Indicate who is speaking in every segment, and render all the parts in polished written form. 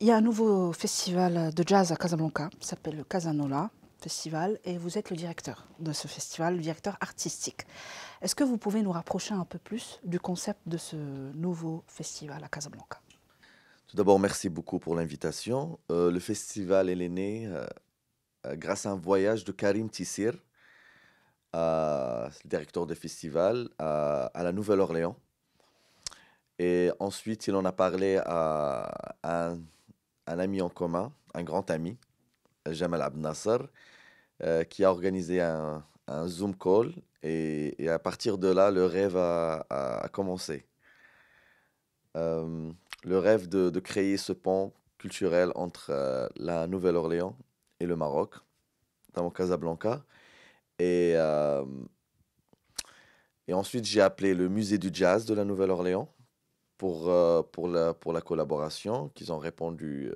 Speaker 1: Il y a un nouveau festival de jazz à Casablanca, qui s'appelle le Casanola Festival, et vous êtes le directeur de ce festival, le directeur artistique. Est-ce que vous pouvez nous rapprocher un peu plus du concept de ce nouveau festival à Casablanca?
Speaker 2: Tout d'abord, merci beaucoup pour l'invitation. Le festival est né grâce à un voyage de Karim Tissir, le directeur du festival, à la Nouvelle-Orléans. Et ensuite, il en a parlé à un ami en commun, un grand ami, Jamal Abd Nasser, qui a organisé un Zoom call. Et à partir de là, le rêve a commencé. Euh, le rêve de créer ce pont culturel entre la Nouvelle-Orléans et le Maroc, notamment Casablanca. Et, euh, et ensuite, j'ai appelé le musée du jazz de la Nouvelle-Orléans pour la collaboration, qu'ils ont répondu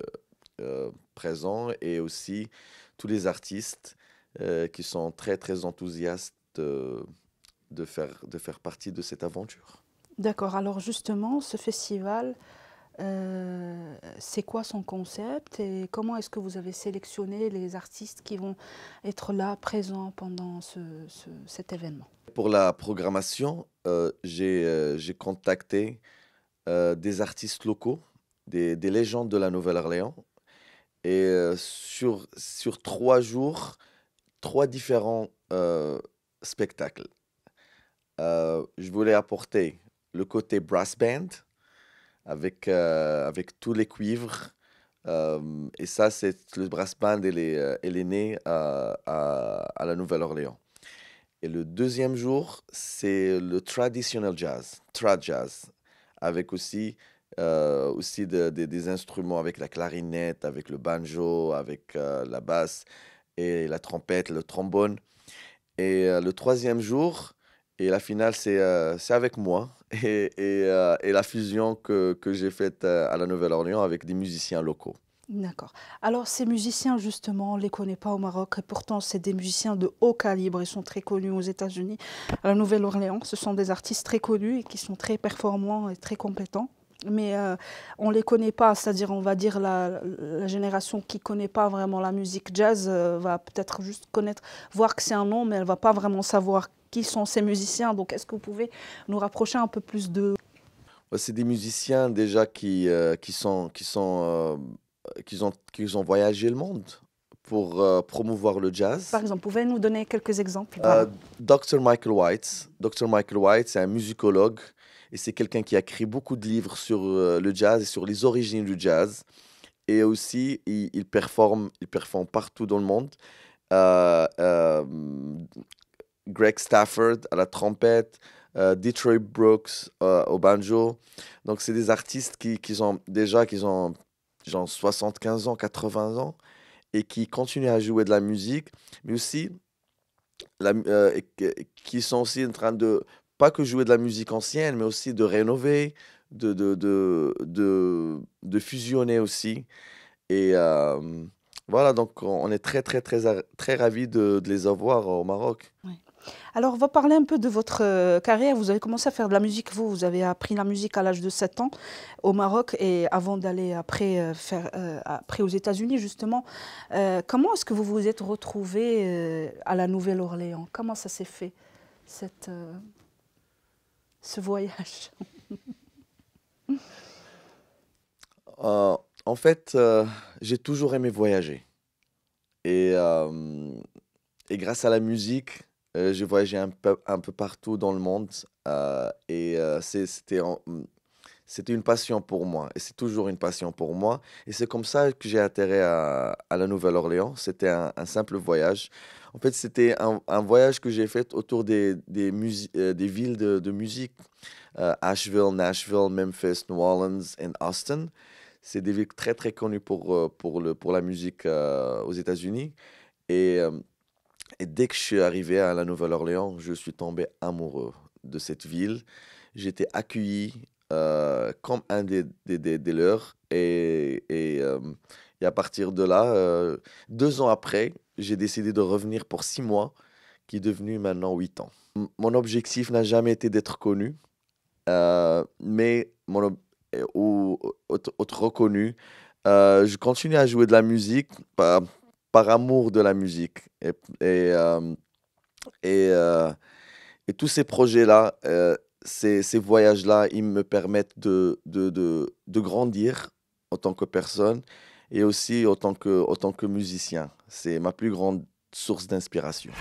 Speaker 2: présent, et aussi tous les artistes qui sont très, très enthousiastes de faire partie de cette aventure.
Speaker 1: D'accord, alors justement, ce festival, c'est quoi son concept et comment est-ce que vous avez sélectionné les artistes qui vont être là, présents pendant cet événement?
Speaker 2: Pour la programmation, j'ai contacté des artistes locaux, des légendes de la Nouvelle-Orléans. Et sur 3 jours, trois différents spectacles. Je voulais apporter le côté brass band avec tous les cuivres. Et ça, c'est le brass band, elle est née à la Nouvelle-Orléans. Et le deuxième jour, c'est le traditional jazz, trad jazz, avec aussi des instruments avec la clarinette, avec le banjo, avec la basse et la trompette, le trombone. Et le troisième jour, et la finale, c'est avec moi et la fusion que j'ai faite à la Nouvelle-Orléans avec des musiciens locaux.
Speaker 1: D'accord. Alors ces musiciens, justement, on ne les connaît pas au Maroc, et pourtant c'est des musiciens de haut calibre, ils sont très connus aux États-Unis, à la Nouvelle-Orléans. Ce sont des artistes très connus et qui sont très performants et très compétents. Mais on ne les connaît pas, c'est-à-dire on va dire la génération qui ne connaît pas vraiment la musique jazz va peut-être juste connaître, voir que c'est un nom, mais elle ne va pas vraiment savoir qui sont ces musiciens. Donc est-ce que vous pouvez nous rapprocher un peu plus de...
Speaker 2: Ouais, c'est des musiciens déjà qui ont voyagé le monde pour promouvoir le
Speaker 1: Par
Speaker 2: jazz.
Speaker 1: exemple, vous pouvez nous donner quelques exemples?
Speaker 2: Euh,
Speaker 1: Voilà.
Speaker 2: Dr. Michael White. Dr. Michael White, c'est un musicologue et c'est quelqu'un qui a écrit beaucoup de livres sur le jazz et sur les origines du jazz. Et aussi, il performe partout dans le monde. Euh, euh, Greg Stafford à la trompette, Detroit Brooks au banjo. Donc, c'est des artistes qui ont genre 75 ans, 80 ans et qui continuent à jouer de la musique, mais aussi qui sont aussi en train de, pas que jouer de la musique ancienne, mais aussi de rénover, de fusionner aussi. Et voilà, donc on est très, très, très, très ravis de les avoir au Maroc.
Speaker 1: Oui. Alors, on va parler un peu de votre carrière. Vous avez commencé à faire de la musique, vous avez appris la musique à l'âge de 7 ans au Maroc et avant d'aller après faire après aux États-Unis justement. Comment est-ce que vous vous êtes retrouvé à la Nouvelle-Orléans? Comment ça s'est fait cette, ce voyage?
Speaker 2: En fait, j'ai toujours aimé voyager. Et, euh, et grâce à la musique, j'ai voyagé un peu partout dans le monde. C'était une passion pour moi. Et c'est toujours une passion pour moi. Et c'est comme ça que j'ai atterri à la Nouvelle-Orléans. C'était un simple voyage. En fait, c'était un voyage que j'ai fait autour des villes de musique. Asheville, Nashville, Memphis, New Orleans et Austin. C'est des villes très, très connues pour la musique aux États-Unis. Et, euh, et dès que je suis arrivé à la Nouvelle-Orléans, je suis tombé amoureux de cette ville. J'étais accueilli comme un des leurs. Et à partir de là, 2 ans après, j'ai décidé de revenir pour 6 mois, qui est devenu maintenant 8 ans. Mon objectif n'a jamais été d'être connu, mais ou être reconnu. Je continue à jouer de la musique par amour de la musique et hem et heu et tous ces projets-là, ces voyages-là, ils me permettent de grandir en tant que personne et aussi en tant que musicien. C'est ma plus grande source d'inspiration.